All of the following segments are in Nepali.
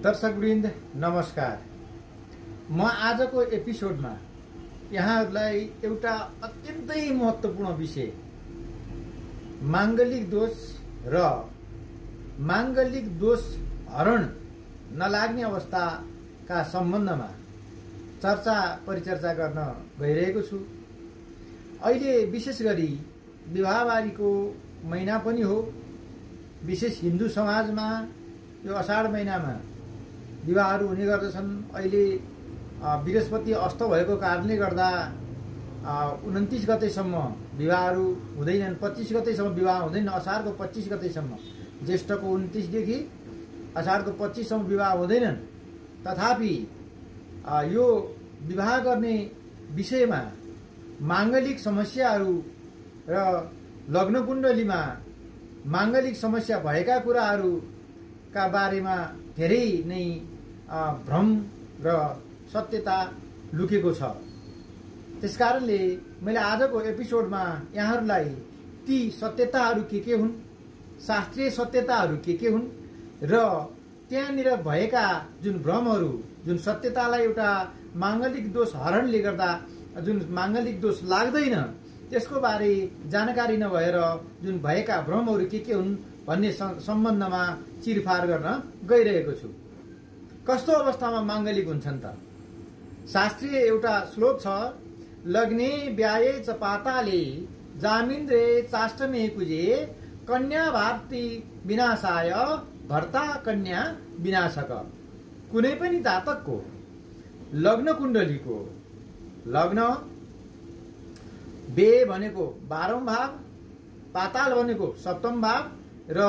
दर्शकवृन्द नमस्कार। म आजको एपिसोडमा यहाँहरूलाई एउटा अत्यन्तै महत्त्वपूर्ण विषय माङ्गलिक दोष र माङ्गलिक दोष हरण नलाग्ने अवस्थाका सम्बन्धमा चर्चा परिचर्चा गर्न गइरहेको छु। अहिले विशेष गरी विवाहबारीको महिना पनि हो। विशेष हिन्दू समाजमा यो अषाढ महिनामा विवाहहरू हुने गर्दछन्। अहिले बृहस्पति अस्त भएको कारणले गर्दा 29 गतेसम्म विवाहहरू हुँदैनन्, 25 गतेसम्म विवाह हुँदैन। अषाढको 25 गतेसम्म, ज्येष्ठको 29 देखि अषाढको 25 सम्म विवाह हुँदैनन्। तथापि यो विवाह गर्ने विषयमा माङ्गलिक समस्याहरू र लग्न कुण्डलीमा माङ्गलिक समस्या भएका कुराहरूका बारेमा धेरै नै भ्रम र सत्यता लुकेको छ। त्यसकारणले मैले आजको एपिसोडमा यहाँहरूलाई ती सत्यताहरू के हुन्, शास्त्रीय सत्यताहरू के हुन् र त्यहाँनिर भएका जुन भ्रमहरू, जुन सत्यतालाई एउटा माङ्गलिक दोष हरणले गर्दा जुन माङ्गलिक दोष लाग्दैन त्यसको बारे जानकारी नभएर जुन भएका भ्रमहरू के हुन् भन्ने सम्बन्धमा चिरफार गर्न गइरहेको छु। कस्तो अवस्थामा माङ्गलिक हुन्छन् त? शास्त्रीय एउटा श्लोक छ, लग्ने व्याये च पाताले जामिन्द्रे चाष्टमे कुजे कन्या भारती विनाशाय भर्ता कन्या विनाशक। कुनै पनि जातकको लग्न कुण्डलीको लग्न बे भनेको 12औं भाव, पाताल भनेको 7औं भाव र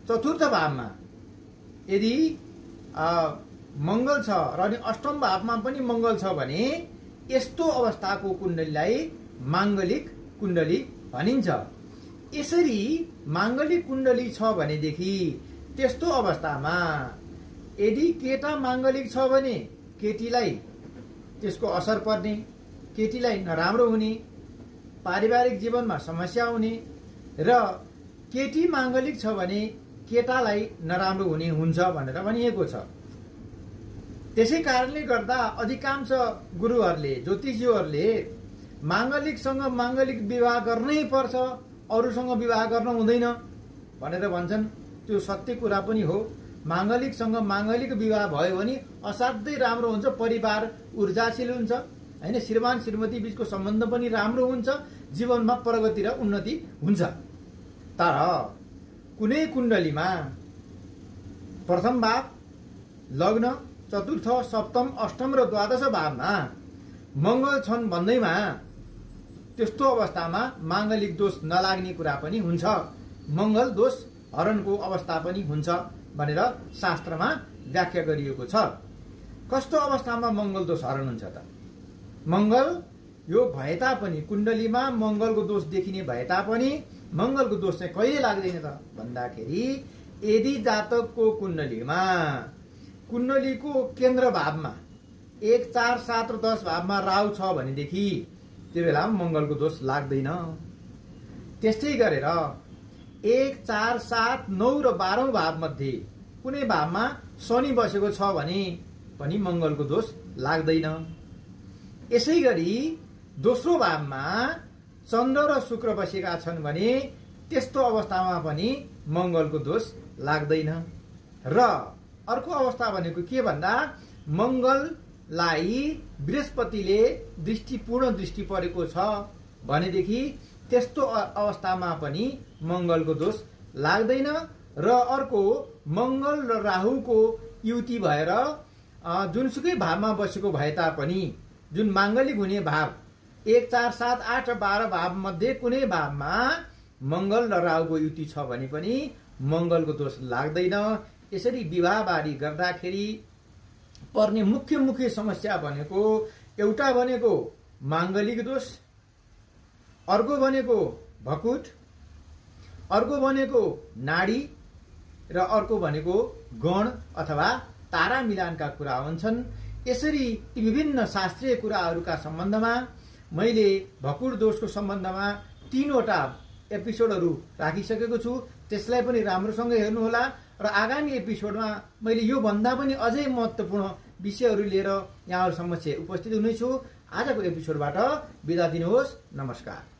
चतुर्थ भावमा यदि मङ्गल छ र अनि 8औं भावमा पनि मङ्गल छ भने यस्तो अवस्थाको कुण्डलीलाई माङ्गलिक कुण्डली भनिन्छ। यसरी माङ्गलिक कुण्डली छ भनेदेखि त्यस्तो अवस्थामा यदि केटा माङ्गलिक छ भने केटीलाई त्यसको असर पर्ने, केटीलाई नराम्रो हुने, पारिवारिक जीवनमा समस्या हुने र केटी माङ्गलिक छ भने केटालाई नराम्रो हुने हुन्छ भनेर भनिएको छ। त्यसै कारणले गर्दा अधिकांश गुरुहरूले, ज्योतिषीहरूले माङ्गलिकसँग माङ्गलिक विवाह गर्नै पर्छ, अरूसँग विवाह गर्न हुँदैन भनेर भन्छन्। त्यो सत्य कुरा पनि हो। माङ्गलिकसँग माङ्गलिक विवाह भयो भने असाध्यै राम्रो हुन्छ, परिवार ऊर्जाशील हुन्छ, हैन, श्रीमान श्रीमती बीचको सम्बन्ध पनि राम्रो हुन्छ, जीवनमा प्रगति र उन्नति हुन्छ। तर कुनै कुण्डलीमा प्रथम भाव, लग्न, चतुर्थ, सप्तम, अष्टम र द्वादश भावमा मङ्गल छन् भन्दैमा त्यस्तो अवस्थामा माङ्गलिक दोष नलाग्ने कुरा पनि हुन्छ, मङ्गल दोष हरणको अवस्था पनि हुन्छ भनेर शास्त्रमा व्याख्या गरिएको छ। कस्तो अवस्थामा मङ्गल दोष हरण हुन्छ त? मङ्गल यो भए तापनि कुण्डलीमा मङ्गलको दोष देखिने भए तापनि मङ्गलको दोष चाहिँ कहिले लाग्दैन त भन्दाखेरि यदि जातकको कुण्डलीको केन्द्र भावमा 1, 4, 7 र 10 भावमा राहु छ भनेदेखि त्यो बेलामा मङ्गलको दोष लाग्दैन। त्यस्तै गरेर 1, 4, 7, 9 र 12औं भाव मध्ये कुनै भावमा शनि बसेको छ भने पनि मङ्गलको दोष लाग्दैन। यसै गरी दोस्रो भावमा चन्द्र र शुक्र बसेका छन् भने त्यस्तो अवस्थामा पनि मङ्गलको दोष लाग्दैन। र अर्को अवस्था भनेको के भन्दा मङ्गललाई बृहस्पतिले पूर्ण दृष्टि परेको छ भनेदेखि त्यस्तो अवस्थामा पनि मङ्गलको दोष लाग्दैन। र अर्को मङ्गल र राहुको युति भएर जुनसुकै भावमा बसेको भए तापनि जुन माङ्गलिक हुने भाव 1, 4, 7, 8 र 12 भाव मध्ये कुनै भावमा मङ्गल र राहुको युति छ भने पनि मङ्गलको दोष लाग्दैन। यसरी विवाहबारी गर्दाखेरि पर्ने मुख्य समस्या भनेको एउटा भनेको माङ्गलिक दोष, अर्को भनेको भकुट, अर्को भनेको नाडी र अर्को भनेको गण अथवा तारा मिलानका कुरा हुन्छन्। यसरी ती विभिन्न शास्त्रीय कुराहरूका सम्बन्धमा मैले भकुट दोषको सम्बन्धमा 3वटा एपिसोडहरू राखिसकेको छु, त्यसलाई पनि राम्रोसँग हेर्नुहोला र आगामी एपिसोडमा मैले यो भन्दा पनि अझै महत्त्वपूर्ण विषयहरू लिएर यहाँहरू समक्ष उपस्थित हुनेछु। आजको एपिसोडबाट बिदा दिनुहोस्। नमस्कार।